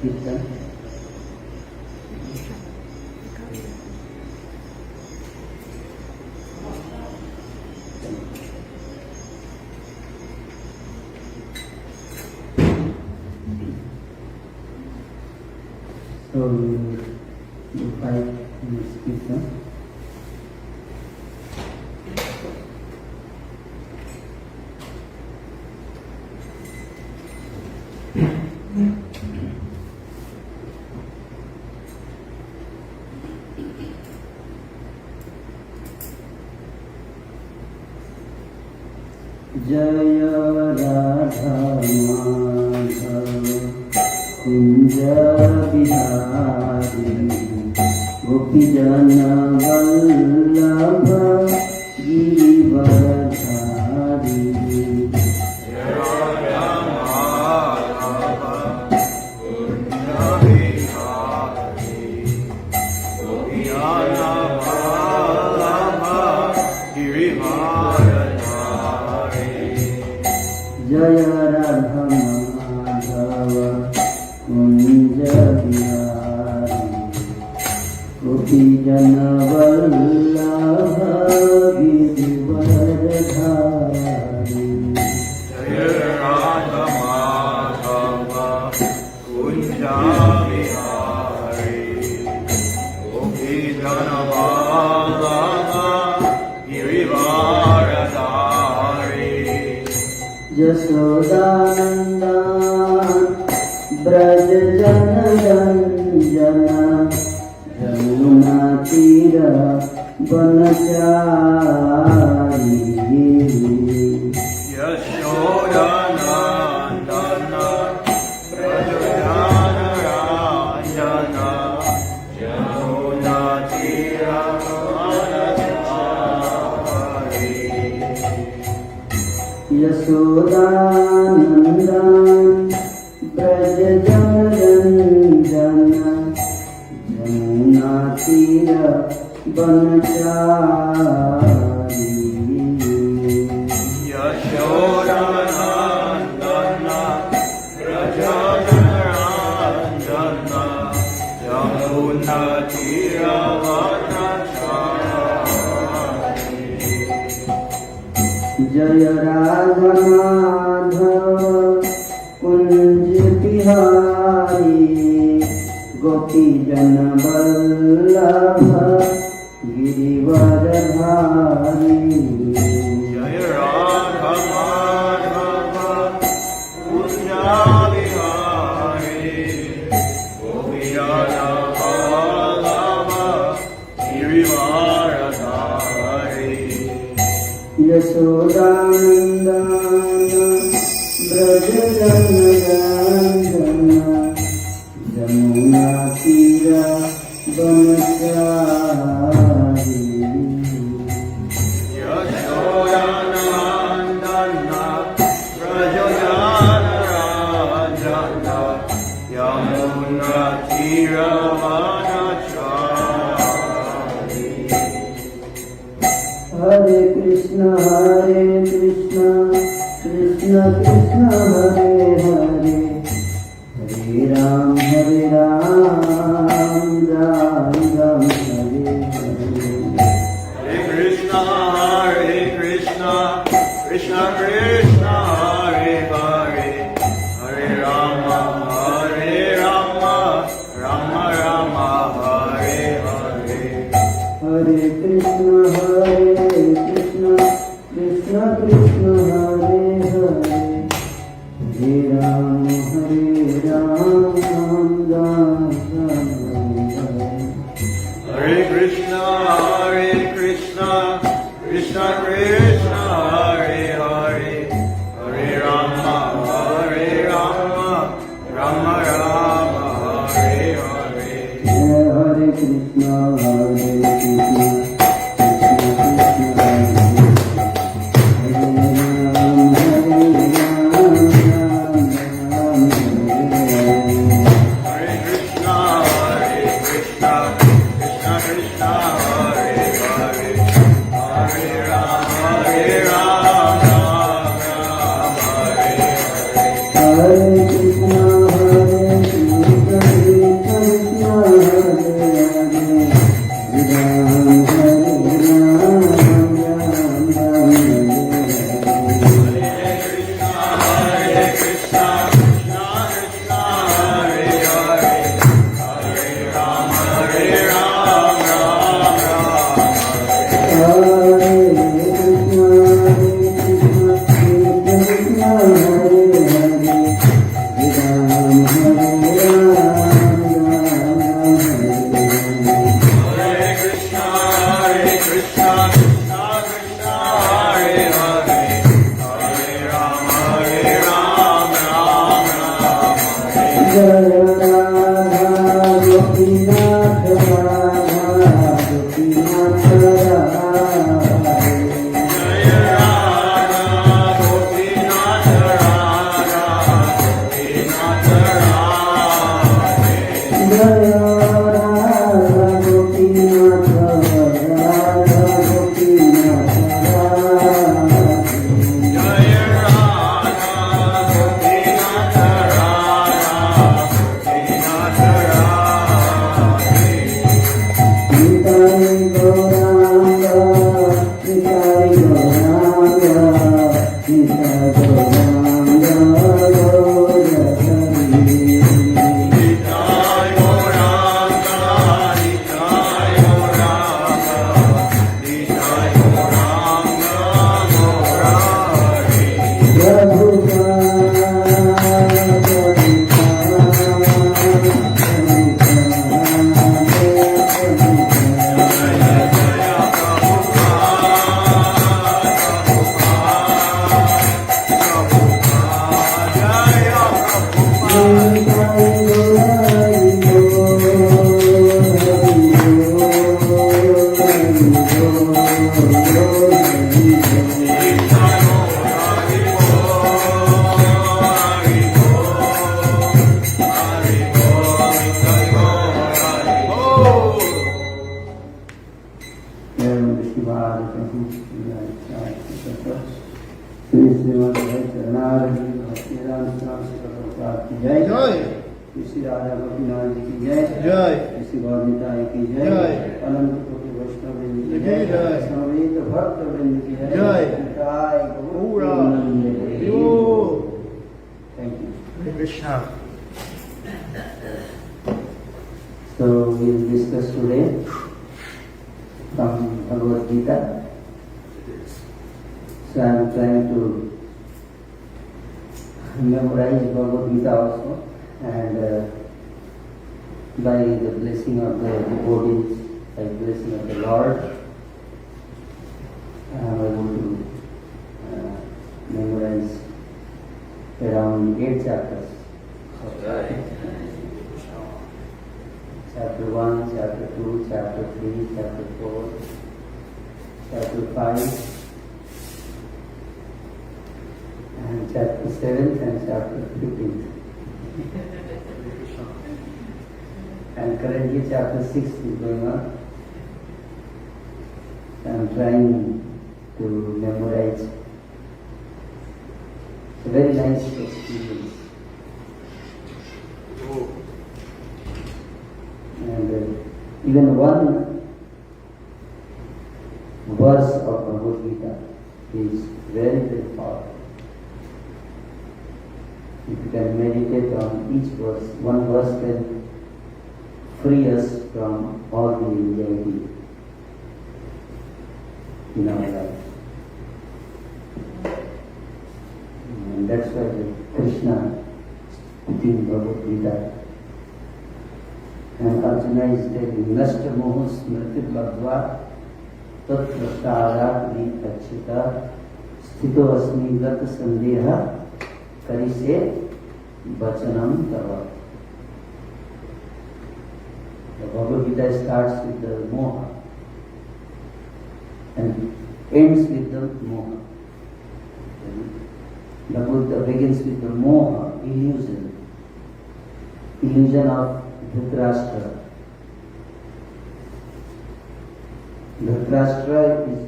kirtan. So you 5 minutes kirtan. जय राधा माधव कुंज बिहारी गोपीजन वल्लभ गिरिवरधारी जय राधा माधव कुंज बिहारी गोपीजन वल्लभ गिरिवरधारी जय राधा माधव कुंज बिहारी गोपीजन वल्लभ गिरिवरधारी यशोदानन्दन ब्रज जनरञ्जन यमुना तीर वनचारी यशोदानन्दन ब्रज जनरञ्जन यमुना तीर वनचारी यशोदानन्दन ब्रज जनरञ्जन यमुना तीर वनचारी यशोदानन्दन ब्रज जनरञ्जन यमुना तीर वनचारी जय राधा माधव कुंज बिहारी गोपीजन वल्लभ गिरिवरधारी जय राधा माधव कुंज बिहारी गोपीजन वल्लभ गिरिवरधारी यशोदानन्दन ब्रज जनरञ्जन यमुना तीर वनचारी यशोदानन्दन ब्रज जनरञ्जन यमुना तीर वनचारी हरे Krishna Krishna Krishna Hare Hare Hare Ram Ram Ram Hare Hare Hare Krishna, Krishna Krishna, Hare Hare, Hare Rama, Rama Rama, Hare Hare. हरे Krishna Krishna Krishna Hare Hare Hare Ram Ram Ram Hare Hare Hare Krishna, Krishna Krishna, Hare Hare, Hare Rama, Rama Rama, Hare Hare. हरे कृष्ण Hare श्री श्रीमद चरणारविंद भक्तिवेदांत स्वामी प्रभुपाद की जय। जय। श्री राधा गोपीनाथ जी की जय। जय। श्री गौरताई की जय। जय। अनंत कोटि वैष्णव वृंद की जय। जय। समेत भक्त वृंद की जय। जय। जय Gaur thank you. Hare Krishna. So we will discuss today from Bhagavad Gita. So I am trying to memorize Bhagavad Gita also, and by the blessing of the devotees, by the blessing of the Lord, I am able to memorize around 8 chapters. Chapter 1, Chapter 2, Chapter 3, Chapter 4, Chapter 5, and Chapter 7 and Chapter 15. And currently Chapter 6 is going on. I am trying to memorize. It's a very nice experience. And even one verse of Bhagavad Gita is very, very powerful. If you can meditate on each verse, one verse can free us from all the anxiety in our life. And that's why Krishna within Bhagavad Gita, and Arjuna is telling, Nashta moho smriti bhagva tatra sarat vichita sthito asmi gata sandeha karise vachanam tava. The Bhagavad Gita starts with the moha and ends with the moha. The Buddha begins with the moha, illusion of Dhritarashtra. Dhritarashtra is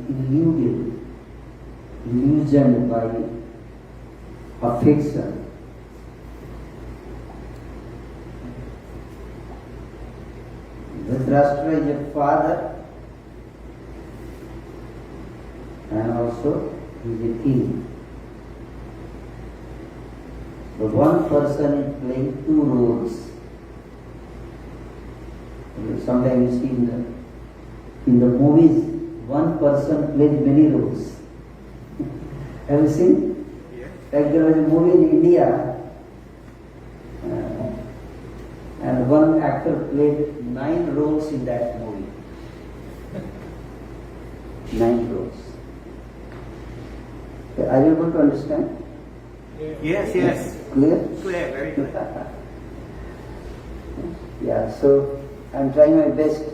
illusioned by affection. Dhritarashtra is a father and also he is a king. But one person is playing two roles. Sometimes you see in the movies, one person plays many roles. Have you seen? Yeah. Like there was a movie in India, and one actor played 9 roles in that movie. 9 roles. Are you able to understand? Yes, yes. Clear? Clear, very clear. Yeah, so I'm trying my best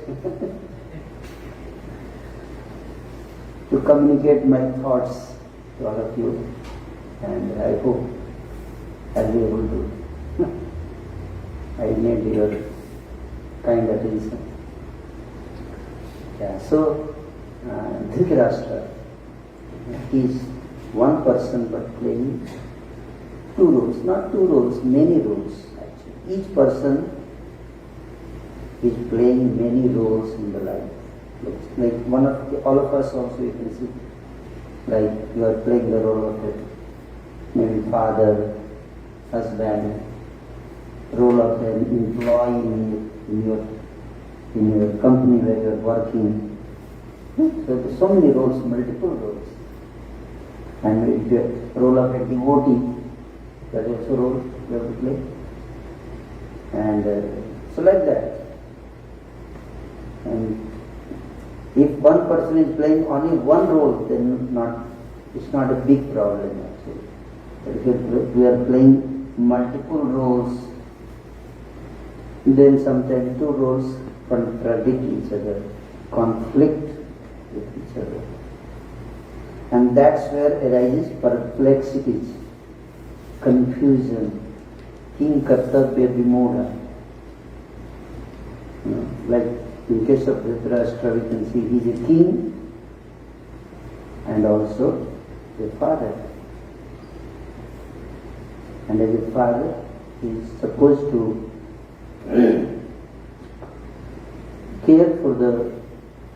to communicate my thoughts to all of you, and I hope I'll be able to. I need your kind attention. Yeah, so Dhritarashtra is one person but playing 2 roles, not 2 roles, many roles actually. Each person is playing many roles in the life. Like all of us also, you can see, like you are playing the role of a maybe father, husband, role of an employee in your company where you are working. So there's so many roles, multiple roles. And if you have role of a devotee, that is also role you have to play. And so like that. And if one person is playing only one role, then it's not a big problem actually. But if we are playing multiple roles, then sometimes 2 roles contradict each other, conflict with each other. And that's where arises perplexities, confusion, king kartabya vimoda. Like in case of Dhritarashtra, we can see he is a king and also a father. And as a father, he is supposed to care for the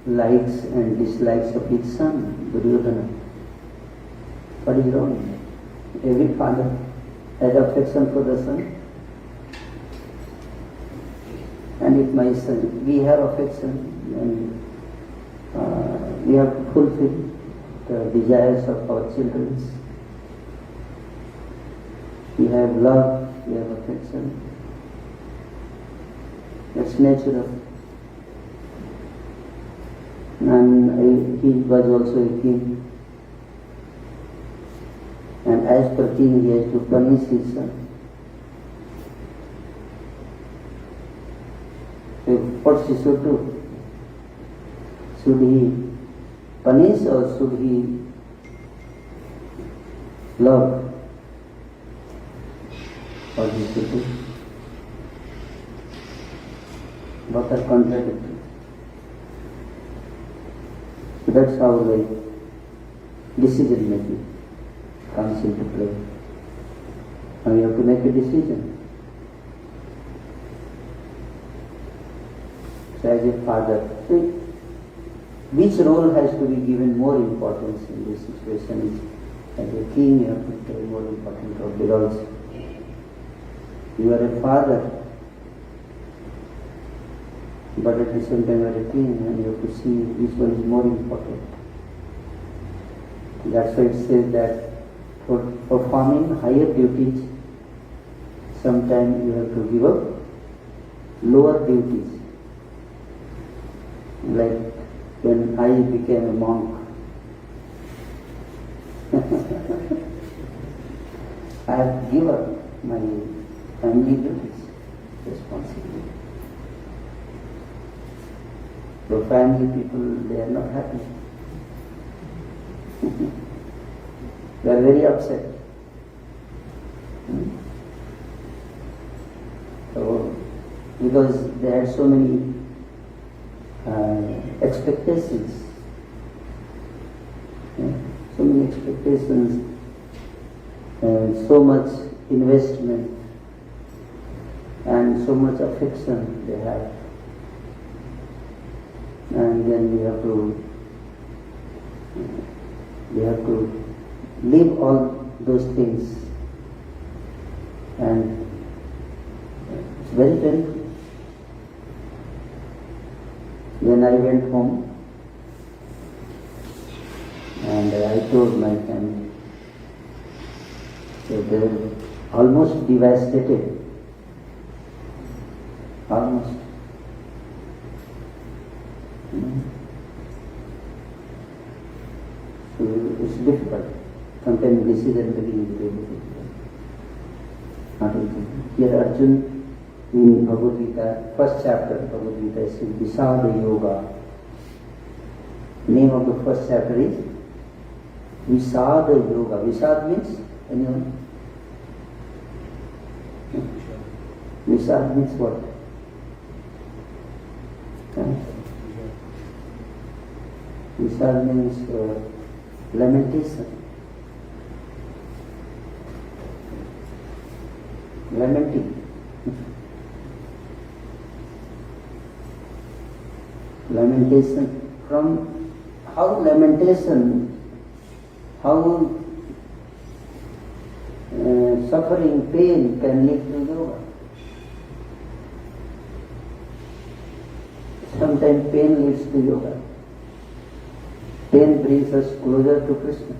likes and dislikes of his son, Duryodhana. What is wrong? Every father has affection for the son. And if my son, we have affection, and we have to fulfill the desires of our children. We have love, we have affection. That's natural. And he was also a king. And as per king, he has to punish his son. So what he should do? Should he punish or should he love? What he should do? Both are contradictory. So that's how the decision making comes into play. Now you have to make a decision. So as a father, see, which role has to be given more importance in this situation? As a king, you have to play more important role because you are a father, but at the same time you are a king, and you have to see which one is more important. That's why it says that for performing higher duties, sometimes you have to give up lower duties. Like when I became a monk, I have given up my family duties, responsibility. The family people, they are not happy. They are very upset. So, because they had so many expectations. So many expectations, so much investment, and so much affection they have. And then we have to leave all those things, and it's very painful. When I went home and I told my family, so they were almost devastated, almost. So it's difficult. Sometimes decision making is very difficult. Not easy. Here Arjun in Bhagavad Gita, first chapter of Bhagavad Gita says Visada Yoga. Name of the first chapter is Visada Yoga. Visad means, anyone? Visad means what? Visad means lamentation. Lamenting. Lamentation. From how lamentation, how suffering, pain can lead to yoga. Sometimes pain leads to yoga. Pain brings us closer to Krishna.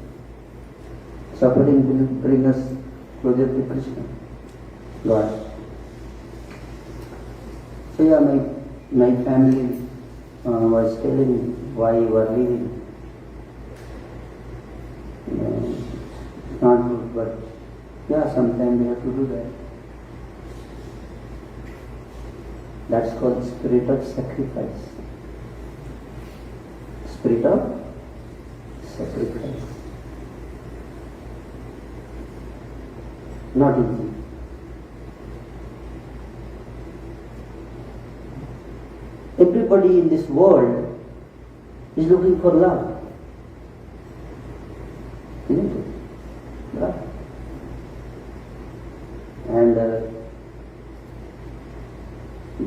Suffering will bring us closer to Krishna, God. So yeah, my family was telling me why you are leaving. It's not good, but yeah, sometimes we have to do that. That's called spirit of sacrifice. Spirit of sacrifice. Not easy. Everybody in this world is looking for love. Isn't it? Love.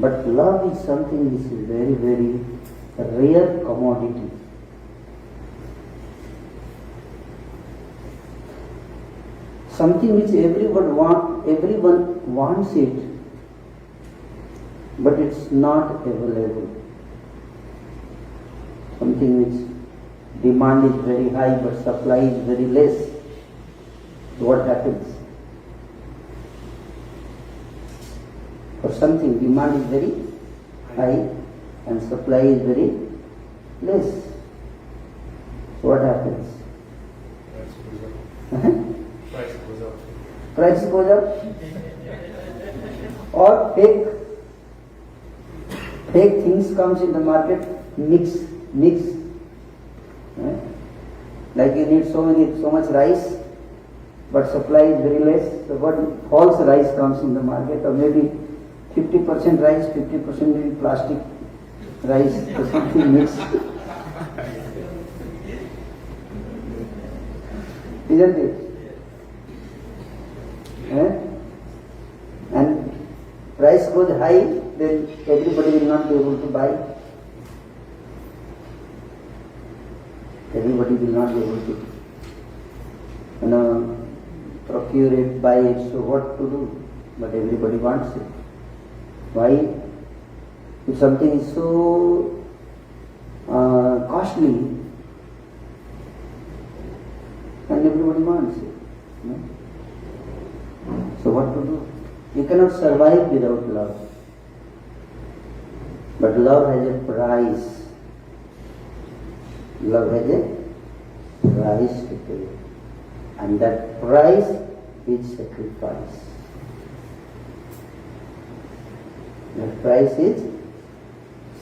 But love is something which is very, very rare commodity. Something which everyone wants it, but it's not available. Something which demand is very high but supply is very less. What happens? For something demand is very high and supply is very less. So what happens? Price goes up. Or fake things comes in the market, mix. Like you need so much rice, but supply is very less. So what false rice comes in the market, or maybe 50% rice, 50% maybe plastic rice, or something mixed. Isn't it? And price goes high, then everybody will not be able to buy. Everybody will not be able to, procure it, buy it. So what to do? But everybody wants it. Why? If something is so costly, and everybody wants it. So what to do? You cannot survive without love. But love has a price. Love has a price to pay. And that price is sacrifice. That price is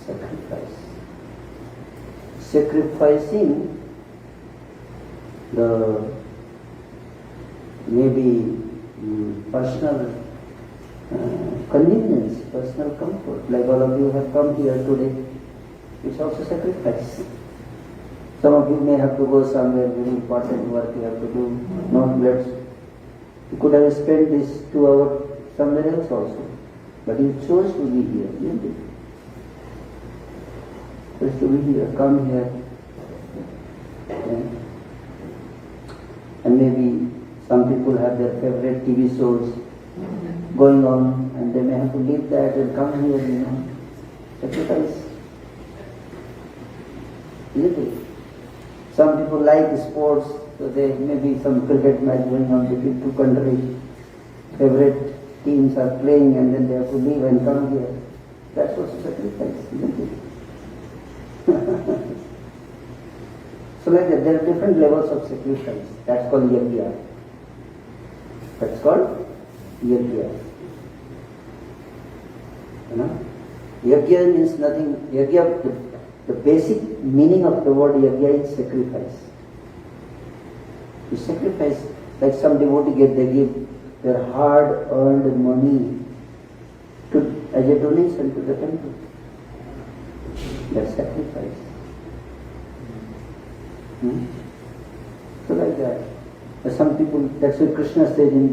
sacrifice. Sacrificing the maybe personal convenience, personal comfort. Like all of you have come here today, it's also sacrifice. Some of you may have to go somewhere, very important work you have to do, not let's. You could have spent this 2 hours somewhere else also, but you chose to be here, didn't you? Chose to be here, come here. And maybe some people have their favorite TV shows going on, and they may have to leave that and come here, sacrifice. Isn't it? Some people like sports, so there may be some cricket match going on between two countries. Favorite teams are playing, and then they have to leave and come here. That's also sacrifice, isn't it? So like that, there are different levels of sacrifice. That's called yajna. That's called yajna. Yajna means nothing. Yajna, the basic meaning of the word yajna is sacrifice. You sacrifice, like some devotee they give their hard-earned money as a donation to the temple. That's sacrifice. So like that. Some people, that's what Krishna says in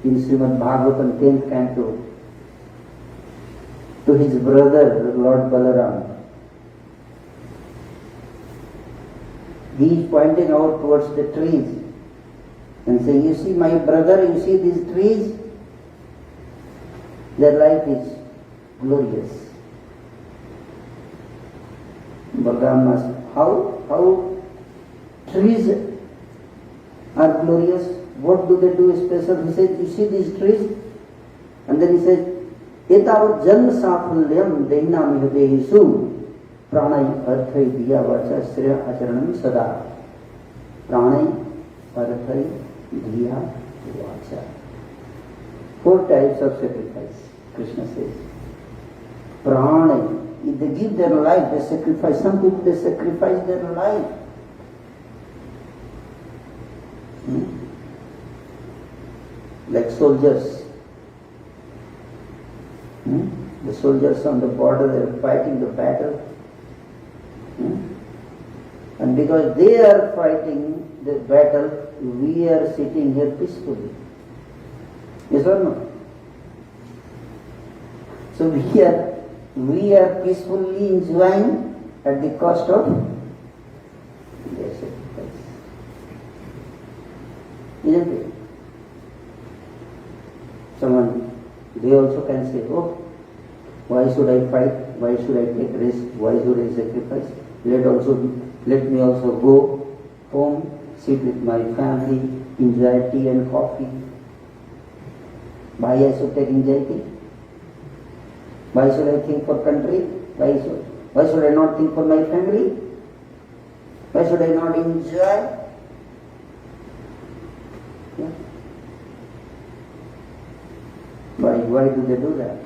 Srimad Bhagavatam 10th canto, to his brother, Lord Balaram. He is pointing out towards the trees and saying, you see my brother, you see these trees? Their life is glorious. Balaram asked, how trees are glorious? What do they do special? He said, you see these trees? And then he said, etavat janma safalyam dehinam hrideyesu pranay arthai diya vacha sriya acharanam sada. Pranay arthai diya vacha. 4 types of sacrifice, Krishna says. Pranay, if they give their life, they sacrifice. Some people, they sacrifice their life. Like soldiers. The soldiers on the border, they are fighting the battle. And because they are fighting the battle, we are sitting here peacefully. Yes or no? So we are we are peacefully enjoying at the cost of their sacrifice. Isn't it? They also can say, oh, why should I fight? Why should I take risk? Why should I sacrifice? Let me also go home, sit with my family, enjoy tea and coffee. Why I should take anxiety? Why should I think for country? Why should I not think for my family? Why should I not enjoy? Yeah. Why do they do that?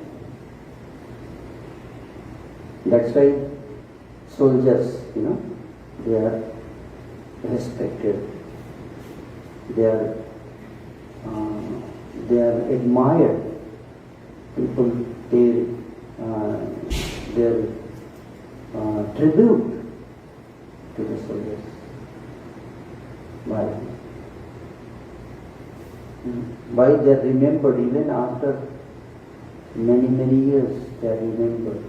That's why soldiers, they are respected. They are admired. People pay their tribute to the soldiers. Why? Why they are remembered even after many, many years? They are remembered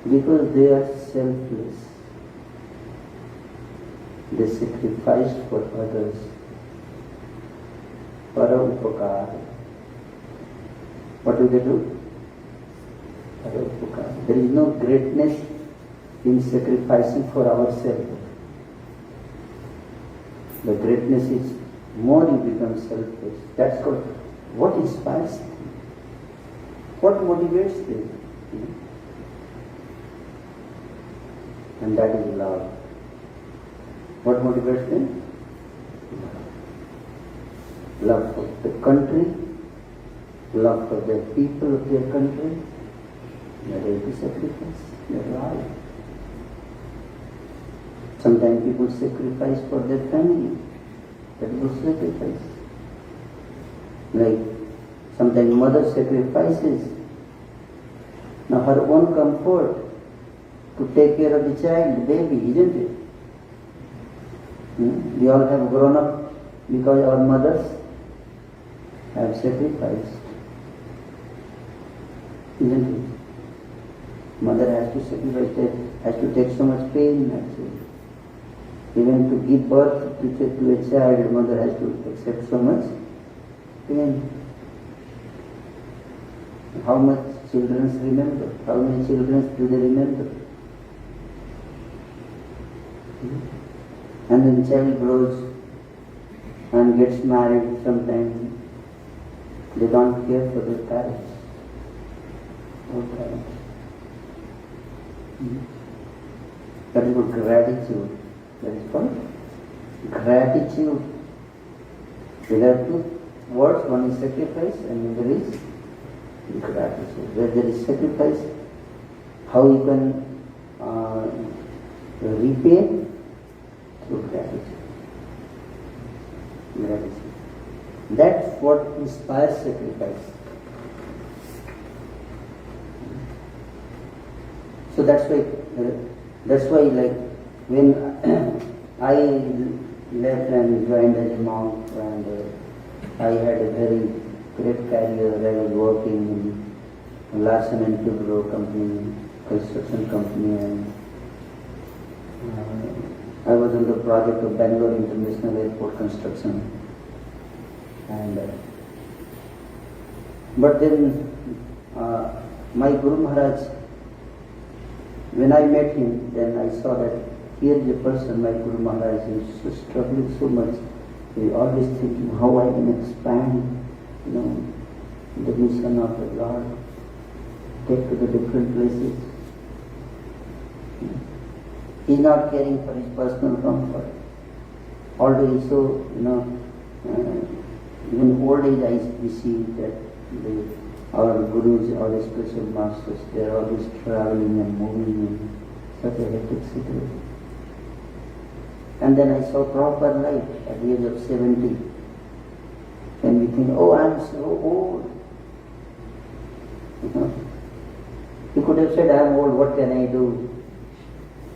because they are selfless. They sacrificed for others. Para upakar. What do they do? Para upakar. There is no greatness in sacrificing for ourselves. The greatness is more you become selfless. That's what inspires them. What motivates them? And that is love. What motivates them? Love for the country, love for the people of their country. They are ready to sacrifice their life. Sometimes people sacrifice for their family. That is also sacrifice. Like sometimes mother sacrifices now her own comfort to take care of the child, the baby, isn't it? We all have grown up because our mothers have sacrificed. Isn't it? Mother has to sacrifice, has to take so much pain actually. Even to give birth to a child, mother has to accept so much pain. How much children remember? How many children do they remember? And then child grows and gets married sometimes. They don't care for their parents. Okay. That is called gratitude. That is called gratitude. There are two words, one is sacrifice and the other is gratitude. Where there is sacrifice, how you can repay through gratitude. Gratitude. That's what inspires sacrifice. So that's why like when I left and joined as a monk, and I had a very great career. I was working in Larsen and Toubro company, construction company, and I was on the project of Bangalore International Airport construction. And but then my Guru Maharaj, when I met him, then I saw that here is a person, my Guru Maharaj, is struggling so much. He always thinking how I can expand, the mission of the Lord, take to the different places. He is not caring for his personal comfort. Although he so, even old age I see that our gurus, our spiritual masters, they are always traveling and moving in such a hectic situation. And then I saw proper life at the age of 70. And we think, oh, I am so old. He could have said, I am old, what can I do?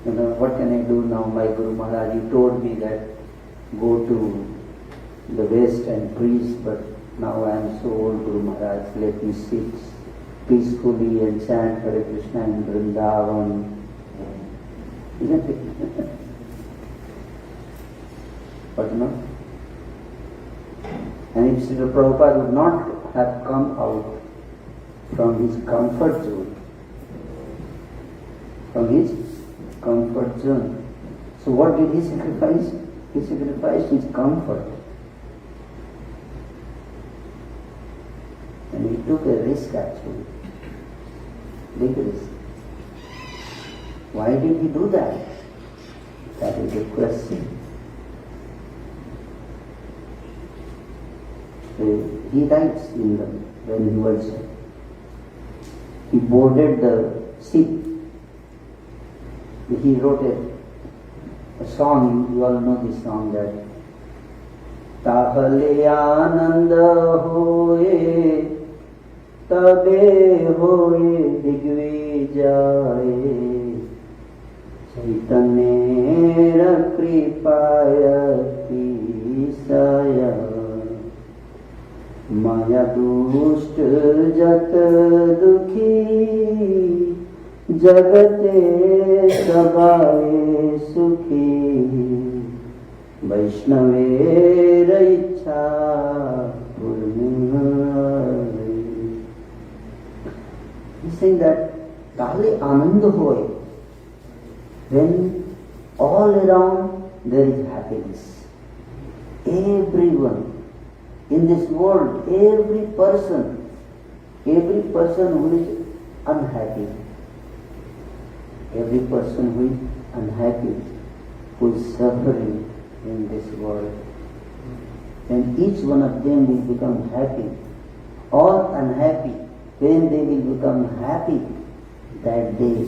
What can I do now? My Guru Maharaj, he told me that go to the West and preach, but now I am so old, Guru Maharaj, let me sit peacefully and chant Hare Krishna in Vrindavan. Isn't it? But no. And if Srila Prabhupada would not have come out from his comfort zone, so what did he sacrifice? He sacrificed his comfort. And he took a risk actually. Big risk. Why did he do that? That is the question. He writes in when he boarded the ship. He wrote a song, you all know this song, that Tahale Ananda Hoye Tabe Hoye Digvijaye Chaitanera Kripaya Tisaya Maya Dusht Jat Dukhi Jagate Sabaye Sukhi Vaishnave Raicha Purnimari. He's saying that Kali Ananda Hoy, when all around there is happiness. Everyone in this world, every person who is unhappy, every person who is unhappy, who is suffering in this world, then each one of them will become happy or unhappy. When they will become happy, that day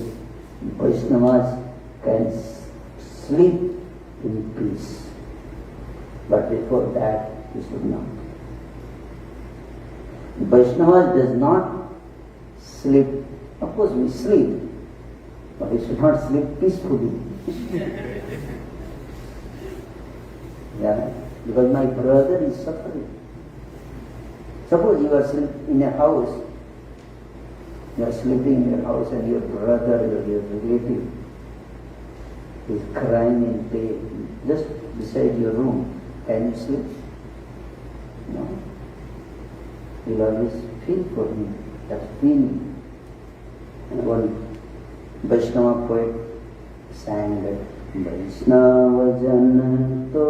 Vaishnavas can sleep in peace. But before that, you should not. Vaishnavas does not sleep. Of course we sleep, but we should not sleep peacefully. Yeah, because my brother is suffering. Suppose you are in a house, you are sleeping in your house and your brother or your relative is crying in pain just beside your room. Can you sleep? No. You will always feel for him, that feeling. And one Vaishnava poet sang that Vaishnava jan to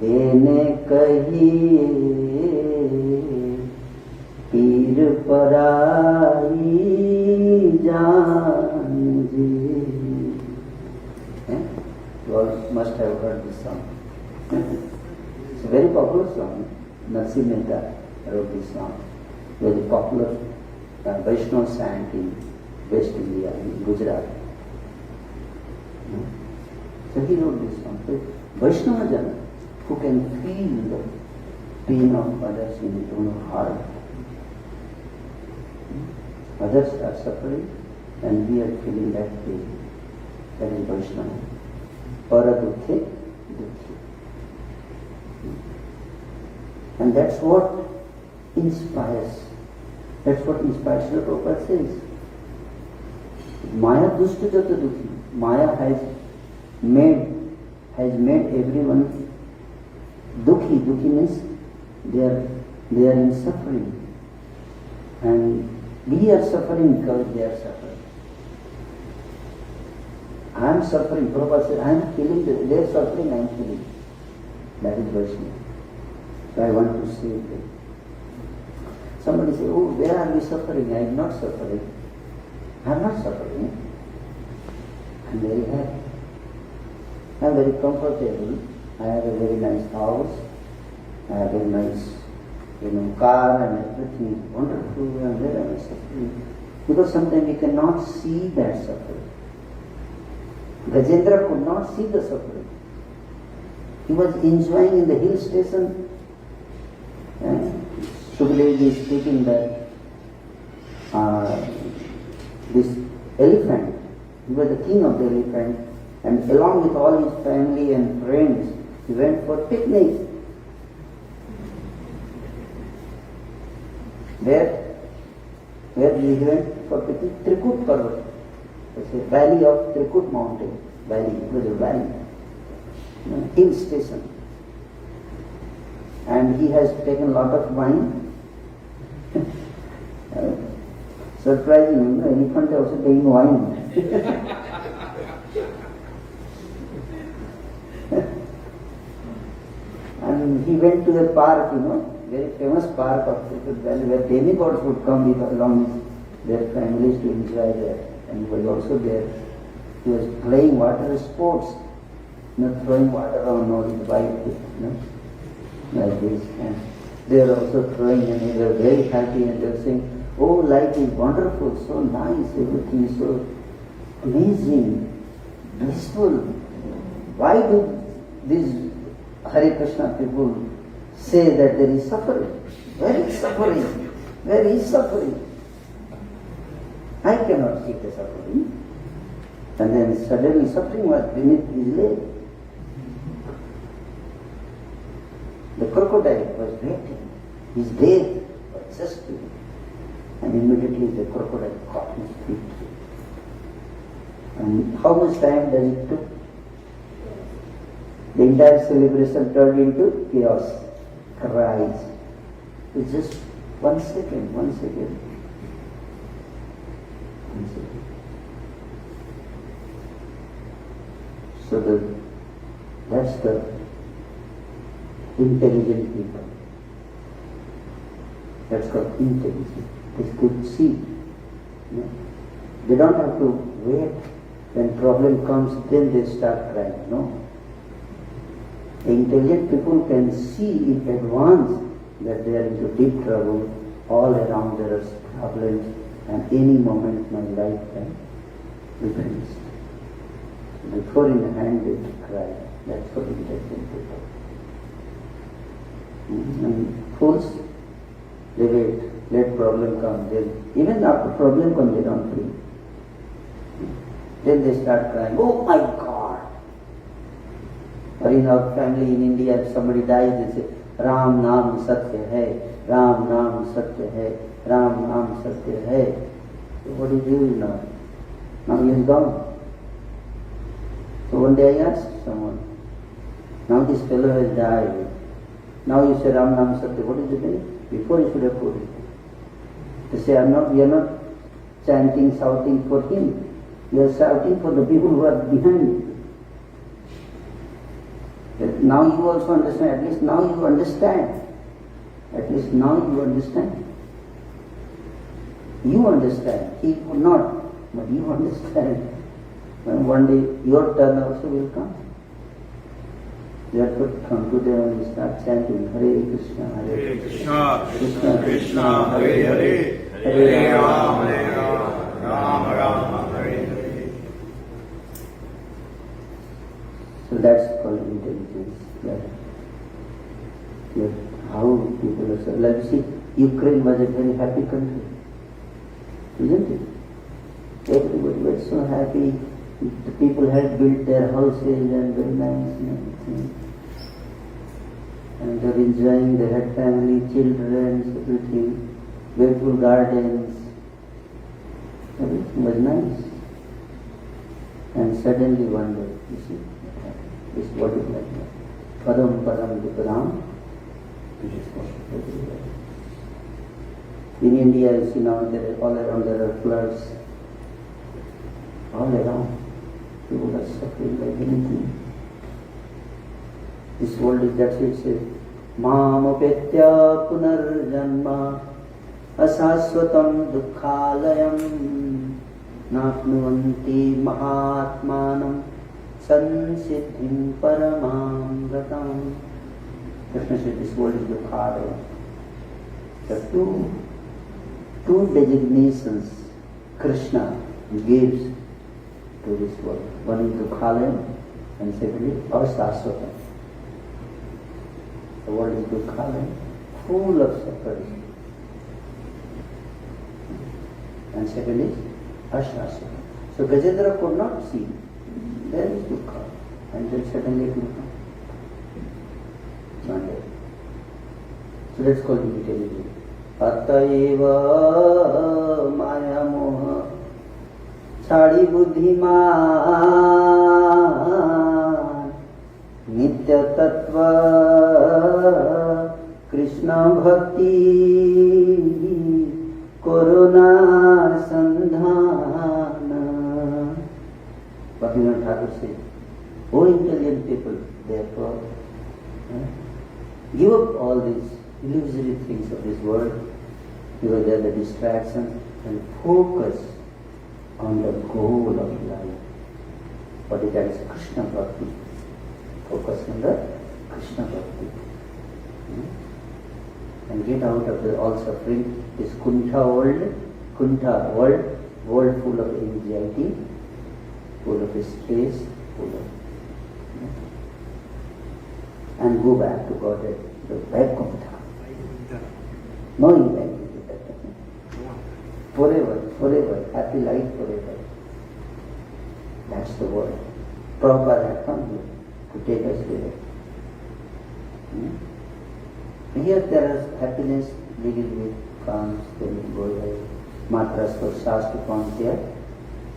ene kahiye pir parai jaan ji. You all must have heard this song. It's a very popular song. Narsi Mehta wrote this song. Very popular. Vaishnava sang in West India, in Gujarat. So he wrote this song. So Vaishnava Jana, who can feel the pain of others in his own heart. Others are suffering and we are feeling that pain. That is Vaishnava. Para dukhe, dukhe. And that's what inspires. That's what inspires. Srila Prabhupada says. Maya dushta jata dukhi. Maya has made everyone dukhi. Dukhi means they are in suffering. And we are suffering because they are suffering. I am suffering. Prabhupada said, I am feeling they are suffering, I am feeling. That is Vaishnava. So I want to say that. Somebody say, oh, where are we suffering? I am not suffering. I am not suffering. I am very happy. I am very comfortable. I have a very nice house. I have a nice, car and everything. Wonderful. And where am I suffering? Because sometimes we cannot see that suffering. Gajendra could not see the suffering. He was enjoying in the hill station. Sukhdev is speaking that this elephant, he was the king of the elephant, and along with all his family and friends, he went for picnic. Where? where we went for picnic, Trikut Parvat. It's a valley of Trikut mountain. Valley, it was a valley. Hill station. And he has taken a lot of wine. Surprising, elephant also taking wine. And he went to the park, very famous park of Trikut Valley, where demigods would come along with their families to enjoy there. And he was also there. He was playing water sports, throwing water around all his wife, like this. And they were also throwing, and they were very happy, and they were saying, "Oh, life is wonderful, so nice, everything is so amazing, blissful. Why do these Hare Krishna people say that there is suffering? Where is suffering? Where is suffering? I cannot see the suffering." And then suddenly suffering was beneath his leg. The crocodile was waiting. His leg was just beneath. And immediately the crocodile caught his feet. And how much time does it took? The entire celebration turned into chaos, cries. It's just 1 second, 1 second. 1 second. So that's the intelligent people. That's called intelligent. They could see. They don't have to wait. When problem comes, then they start crying. No. The intelligent people can see in advance that they are into deep trouble. All around there are problems, and any moment my life can be finished. Before in the hand they cry. That's what intelligent people. And fools, they wait. Let problem come. Even after problem comes, they don't feel. Then they start crying, "Oh my God!" Or in our family in India, if somebody dies, they say, "Ram Naam Satya Hai, Ram Naam Satya Hai, Ram Naam Satya Hai." So what do you do now? Now he is gone. So one day I asked someone, now this fellow has died. Now you say Ram Naam Satya, what is the meaning? Before you should have put it. They say, we are not chanting, shouting for him. We are shouting for the people who are behind. Now you also understand. At least now you understand. At least now you understand. You understand. He could not, but you understand. And one day your turn also will come. Therefore, come to them and start chanting Hare Krishna, Hare Krishna, Krishna Krishna, Hare Hare, Hare Rama, Hare Rama, Rama Rama, Hare Hare. So that's called intelligence. Like how people are so. Like you see, Ukraine was a very happy country, isn't it? Everybody was so happy. The people had built their houses and very nice and everything. And they were enjoying, they had family, children, everything, beautiful gardens. Everything was nice. And suddenly one day, you see, this what is like that. Padam Padam Viparam. This is what everywhere. In India, you see now all around there are floods. All around. People are suffering like anything. This world is, that's it says, Mamapetya punarjanma asaswatam dukkhalayam napnuvanti mahatmanam sansiddhim paramamratam. Krishna said this world is dukkhalayam. There are two designations Krishna gives to this world. One is dukkhalayam and secondly asaswatam. The world is dukkhalayam, full of suffering. And second is ashaswatam. So Gajendra could not see. There is dukkha. And then suddenly it will come. One day. So that's called intelligence. अतएव माया मोह छाड़ी बुद्धिमान नित्य तत्व कृष्ण भक्ति corona Sandhan. Bhaktivinoda Thakur says, "O intelligent people, therefore, give up all these illusory things of this world, because they are the distraction, and focus on the goal of life. What is that? Is Krishna Bhakti. Focus on the Krishna Bhakti. And get out of all suffering. This Kuntha world full of anxiety, full of stress, full of... and go back to God at the back of the no impact. Forever, happy life forever. That's the word. Prabhupada had come here to take us there. Here there is happiness leading with comes, then it goes away. Matras for Shastra Pantya,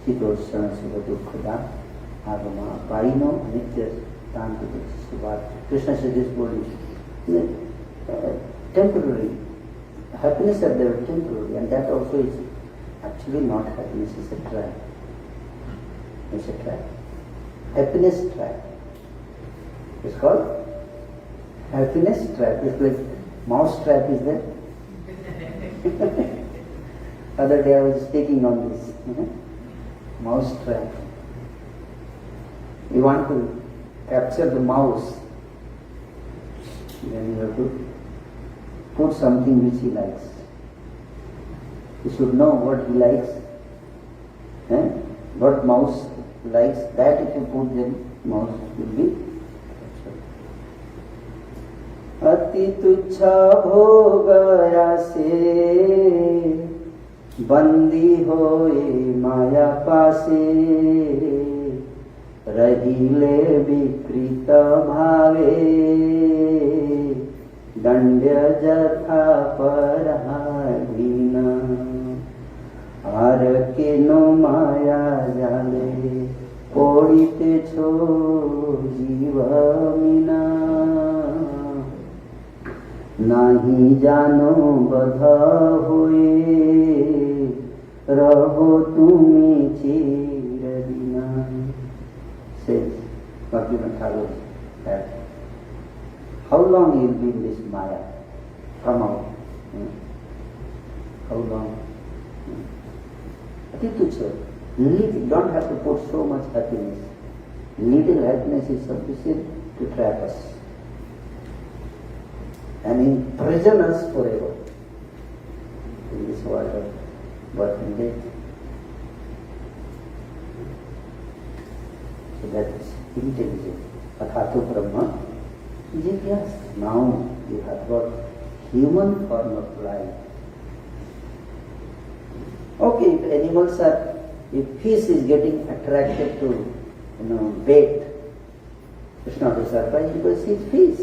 Sitoshana Siva Dukkada, Agama, Paino, Nitya, Tanti, Sivat. Krishna said this word is temporary. Happiness are there temporary, and that also is actually not happiness, it's a trap. It's a trap. Happiness trap. It's called happiness trap. It's like mouse trap is there. Other day I was taking on this. Mouse trap. You want to capture the mouse, then you have to put something which he likes. You should know what he likes, what mouse likes. That if you put, then mouse will be captured. अति तुच्छ भोग आसे बंदी होए माया पासे रहिले विकृत भावे दंड्य जथा पराधीन आर के नो माया जाले पड़िते छो जीव मीना नहीं जानो बध हुए रहो तुमी चिरदिना. Says Bhaktivinoda Thakur that how long you will be in this Maya? Come out. How long? Atitucha. Don't have to put so much happiness. Little happiness is sufficient to trap us and imprison us forever in this world of birth and death. So that is intelligent. Athato Brahma. Yes, now you have got human form of life. Okay, if fish is getting attracted to, bait, it's not a surprise because it's fish.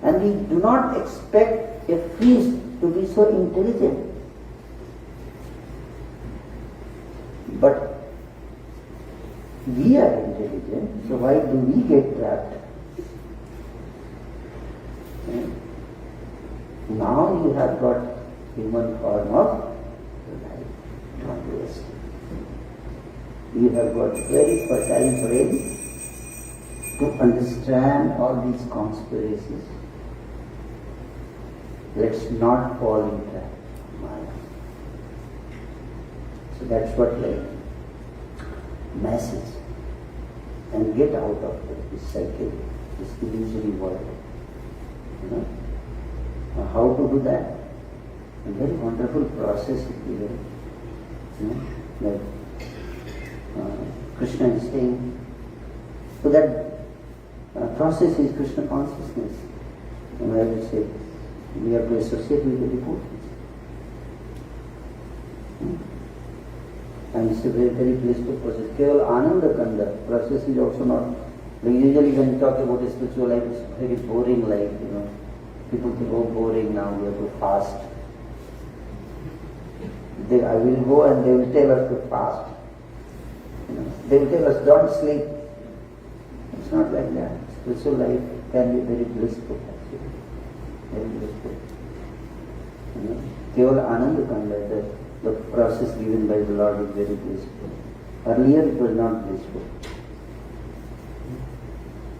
And we do not expect a fish to be so intelligent. But we are intelligent, so why do we get trapped? Now you have got human form of life. Don't waste. You have got very fertile brain to understand all these conspiracies. Let's not fall in trap. So that's what message. And get out of this cycle, this illusory world. How to do that? A very wonderful process is given. Like Krishna is saying, so that process is Krishna consciousness. I will say, we have to associate with the devotees. And it's a very, very blissful process. Keval Ananda Kanda process is also not. Usually when you talk about spiritual life, it's very boring life, People think, oh, boring, now we have to fast. I will go and they will tell us to fast. They will tell us, don't sleep. It's not like that. Spiritual life can be very blissful, actually. Very blissful. Keval Ananda Kanda, the process given by the Lord is very blissful. Earlier it was not blissful.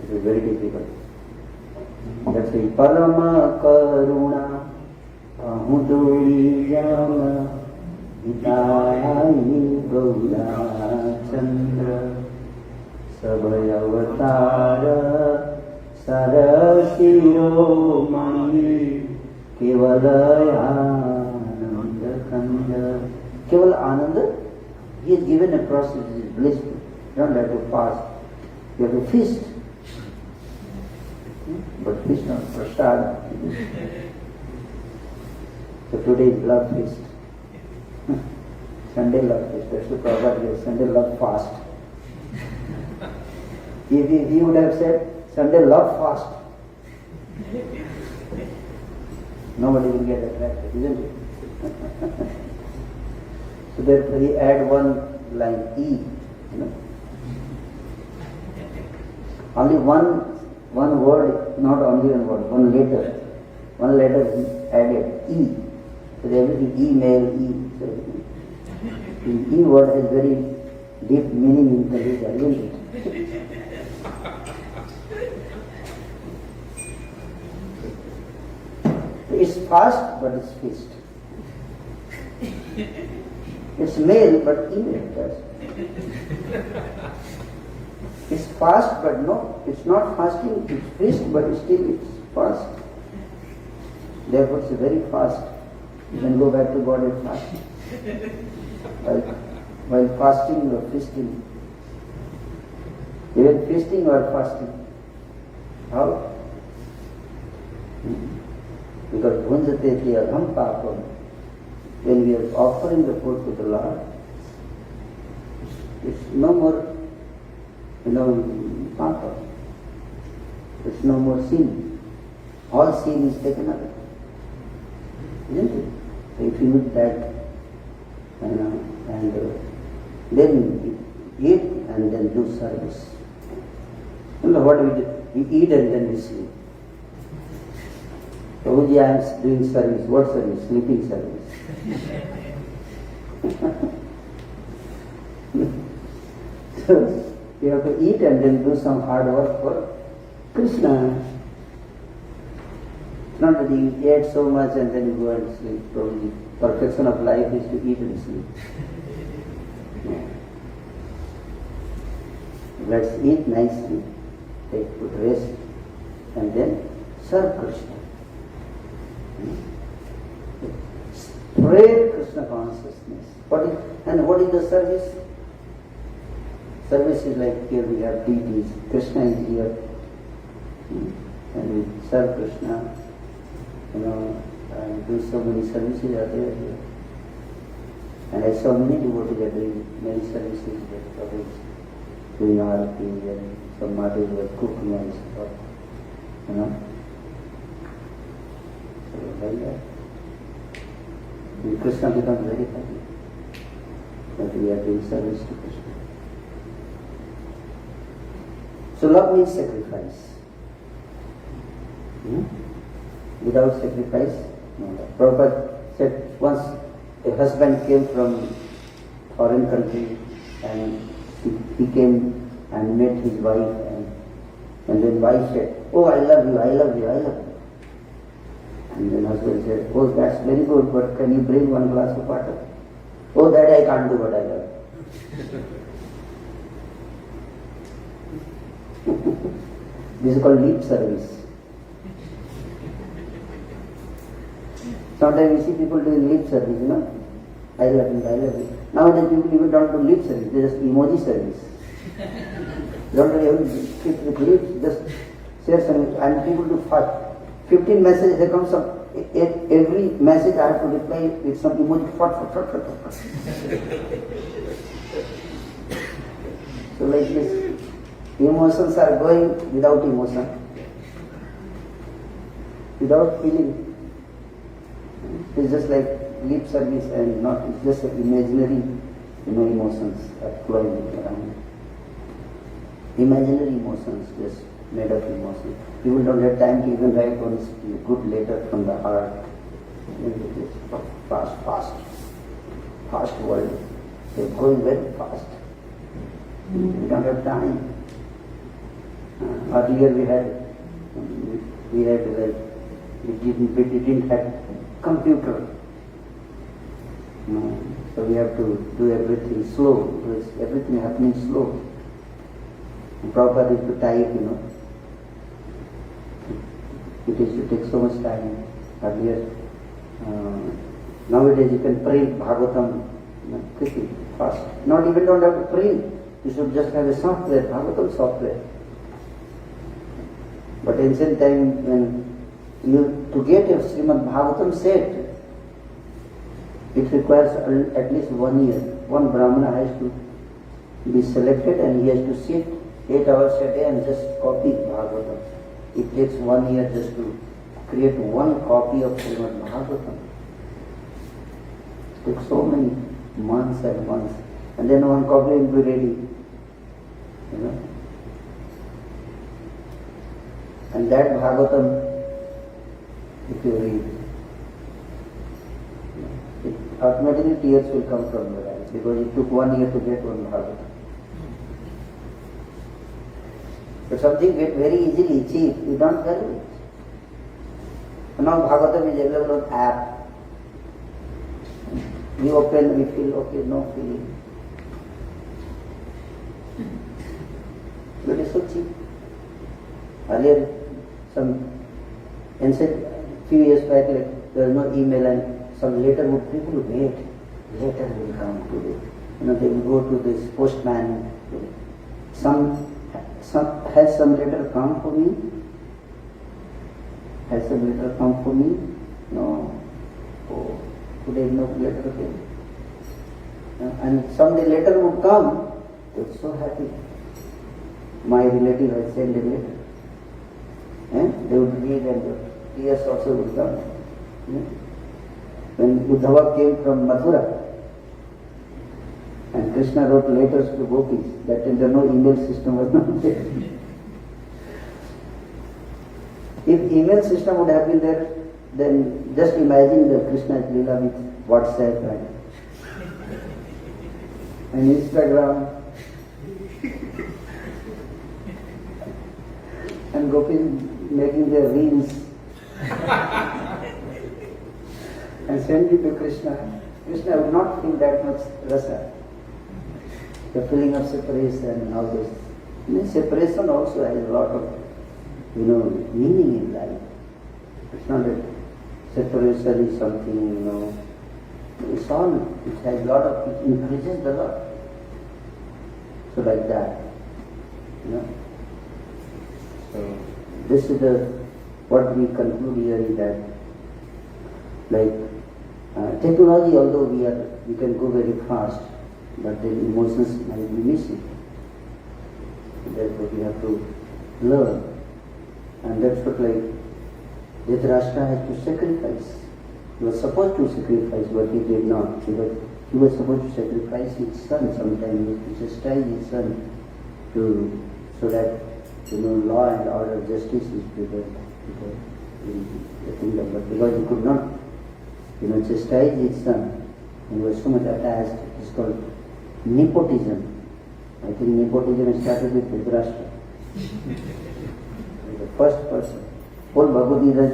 It was very difficult. That's why Parama Karuna Ahudori Yama Hitayai Gaura Chandra Sabhayavatara Sarasiro Mani Kevalaya Ananda Kanda. Keval Ananda, he is given a process which is blissful. You don't have to fast. You have to feast. But feast on prasad. So today is love feast. Sunday love feast. That's the Prabhupada, Sunday love fast. If he would have said Sunday love fast, nobody will get attracted, isn't it? So therefore he add one line, E. Only one word, not only one word, one letter. One letter he added, E. So everything, email, E. So the E word has very deep meaning in Telugu, isn't it? It's fast, but it's feast. It's male, but female. It's fast, but no, it's not fasting. It's feast, but still it's fast. Therefore, it's very fast. You can go back to God and fast. While fasting, you are feasting. Even feasting or fasting. How? Because bhunjate agham papam. When we are offering the food to the Lord, it's no more, papa. It's no more sin. All sin is taken away. Isn't it? So if you do that, and then eat and then do service. What we do? We eat and then we sleep. Prabhuji, I am doing service. What service? Sleeping service. So you have to eat and then do some hard work for Krishna. It's not that you ate so much and then you go and sleep. Prabhuji, perfection of life is to eat and sleep. Let's eat nicely, take good rest, and then serve Krishna. Spread Krishna consciousness. What is the service? Service is like here we have deities. Krishna is here. And we serve Krishna. And do so many services are there here. And I saw many devotees are doing many services there. Doing arati and some mothers were cooking and stuff. So like that. And Krishna becomes very happy that we are doing service to Krishna. So love means sacrifice. Without sacrifice, no love. Prabhupada said once a husband came from foreign country and he came and met his wife and then wife said, oh, I love you, I love you, I love you. And then husband said, oh, that's very good, but can you bring one glass of water? Oh, that I can't do, but I love you. This is called lip service. Sometimes we see people doing lip service, I love you, I love you. Nowadays people even don't do lip service, they just emoji service. Don't really speak with lips, just share some, and people do fast. 15 messages, there comes some, every message I have to reply with some emoji, So like this, emotions are going without emotion. without feeling. It's just like lip service and not, it's just imaginary, emotions are flowing around. Imaginary emotions, just made up emotions. People don't have time to even write one good letter from the heart. It is fast world. They're going very fast. We don't have time. Earlier we didn't have computer. So we have to do everything slow, because everything happening slow. Properly to type, it is to take so much time. Earlier, nowadays you can print Bhagavatam quickly, fast. Not even don't have to print. You should just have a software, Bhagavatam software. But ancient time, when to get a Srimad Bhagavatam set, it requires at least 1 year. One Brahmana has to be selected and he has to sit 8 hours a day and just copy Bhagavatam. It takes 1 year just to create one copy of Srimad Bhagavatam. It takes so many months and months. And then one copy will be ready. And that Bhagavatam, if you read, automatically tears will come from your eyes, because it took 1 year to get one Bhagavatam. But something get very easily cheap, you don't value it. And now Bhagavatam is available on app. We open, we feel okay, no feeling. But it's so cheap. Earlier, few years back, there was no email and some letter would people would wait. Letter will come today. They will go to this postman. Has some letter come for me? Has some letter come for me? No. Oh, today no letter came. And someday letter would come. They were so happy. My relative has sent a letter. And they would read and the tears also would come. When Uddhava came from Mathura and Krishna wrote letters to gopis, that time there no email system was not there. If email system would have been there, then just imagine the Krishna's Leela with WhatsApp and Instagram and gopis making their reels and send it to Krishna. Krishna would not feel that much rasa. The feeling of separation and all this. Separation also has a lot of, meaning in life. It's not that separation is something, it's all, it has a lot of, it increases the lot. So like that, So this is what we conclude here is that, technology, although we can go very fast, but then emotions might be missing. Therefore we have to learn. And that's what Dhritarashtra has to sacrifice. He was supposed to sacrifice, but he did not. Because he was supposed to sacrifice his son sometime. He was to chastise his son so that law and order, justice is prevailed in the kingdom. But because he could not chastise his son, he was so much attached. It's called nepotism. I think nepotism started with Dhritarashtra. The first person. Whole Bhagavad Gita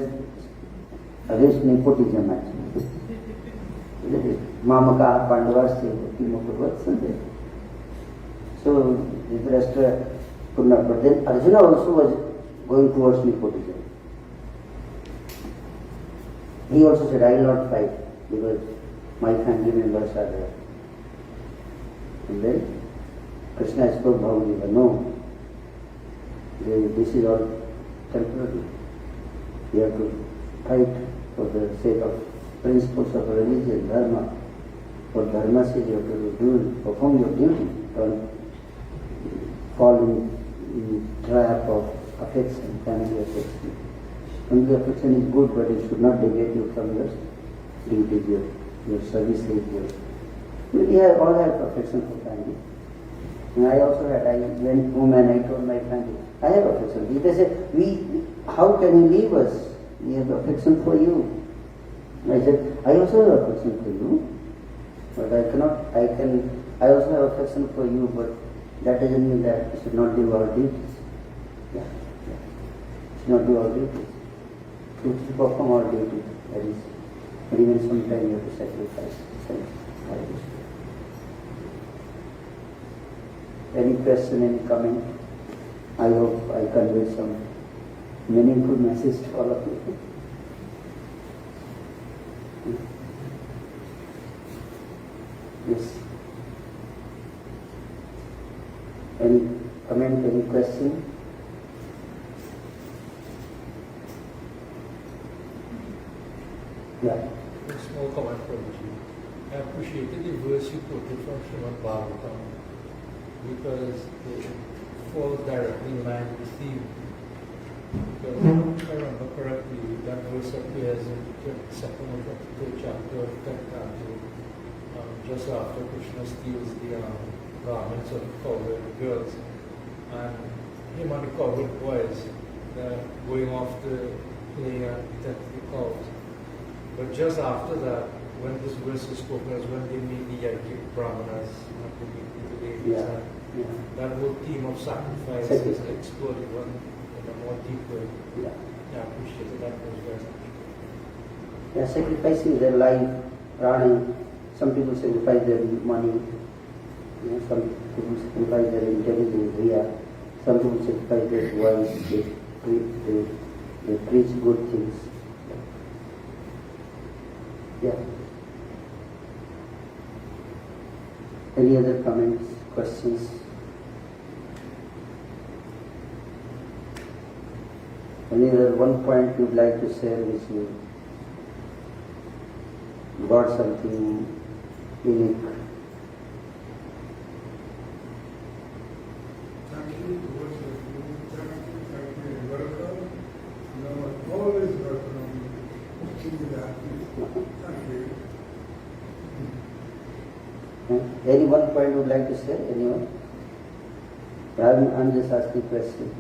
against nepotism actually. Mamaka, Pandavas, Timokurvat, so Dhritarashtra could not. But then Arjuna also was going towards nepotism. He also said, I will not fight because my family members are there. And then Krishna spoke Bhagavad Gita, no, this is all temporary. You have to fight for the sake of principles of religion, dharma. For dharma's sake you have to perform your duty, don't fall in trap of affection, family affection. Family affection is good, but it should not deviate you from your duties, your service life. We all have affection for family. And I also had, I went home and I told my family, I have affection. They said, how can you leave us? We have affection for you. I said, I also have affection for you. But I also have affection for you, but that doesn't mean that we should not do our duties. Yeah. Should not do our duties. To perform our duty, that is, but even sometimes you have to sacrifice. Any question, any comment? I hope I conveyed some meaningful message to all of you. Yes. Any comment, any question? Yeah. A small comment from you. I appreciated the verse you quoted from Srimad Bhagavatam because it falls directly in line with the theme. Because if I remember correctly, that verse appears in the second or third chapter of Canto, just after Krishna steals the garments of the cowherd girls. And him and the cowherd boys going off to play and protect the cows. But just after that, when this verse is spoken, is when they meet the Yajic Brahmanas and they meet the ladies. That whole theme of sacrifice is explored in a more deep way. I appreciated that verse very much. Yeah, sacrificing their life, running. Some people sacrifice their money. Some people sacrifice their intelligence. Some people sacrifice their voice. They preach good things. Yeah. Any other comments, questions? Any other one point you'd like to share with you? Got something unique? Thank you. Welcome. Always welcome. Thank you. Any one point you would like to share? Anyone? I'm just asking question.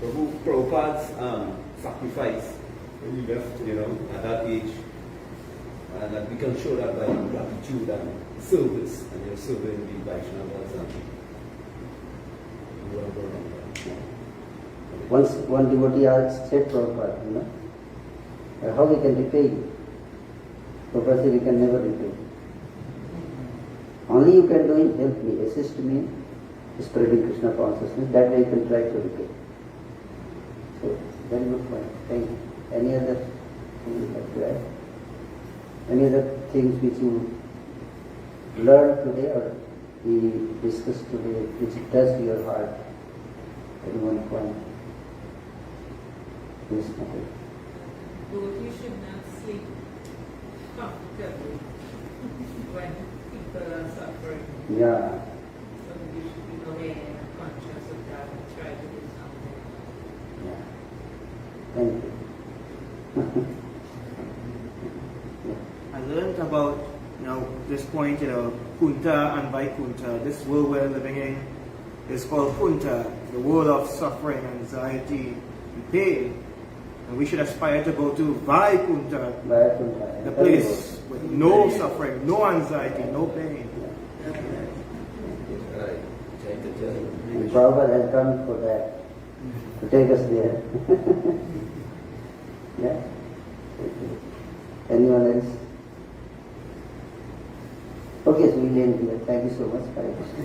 Prabhupada's sacrifice when he left, at that age, and that we can show that by gratitude and service, and you're serving the Vaishnavas and whoever around that. Once one devotee asked, said Prabhupada, how we can repay you? Prabhupada said, we can never repay you. Only you can do is help me, assist me, spreading Krishna consciousness. That way you can try to repay. So, very good point. Thank you. Any other thing you like to add? Any other things which you learned today or we discussed today which touched your heart? Any one point? Yes, okay. You should not sleep comfortably when people are suffering. Yeah. So you should be aware and conscious of that and try to do something. Yeah. Thank you. I learned about, this point, Kunta and Vaikunta. This world we're living in is called Kunta, the world of suffering, anxiety, and pain. And we should aspire to go to Vaikunta, the place with no suffering, no anxiety, no pain. And Prabhupada has come for that, to take us there. Yeah? Anyone else? Okay, so we'll end here. Thank you so much. Hare Krishna.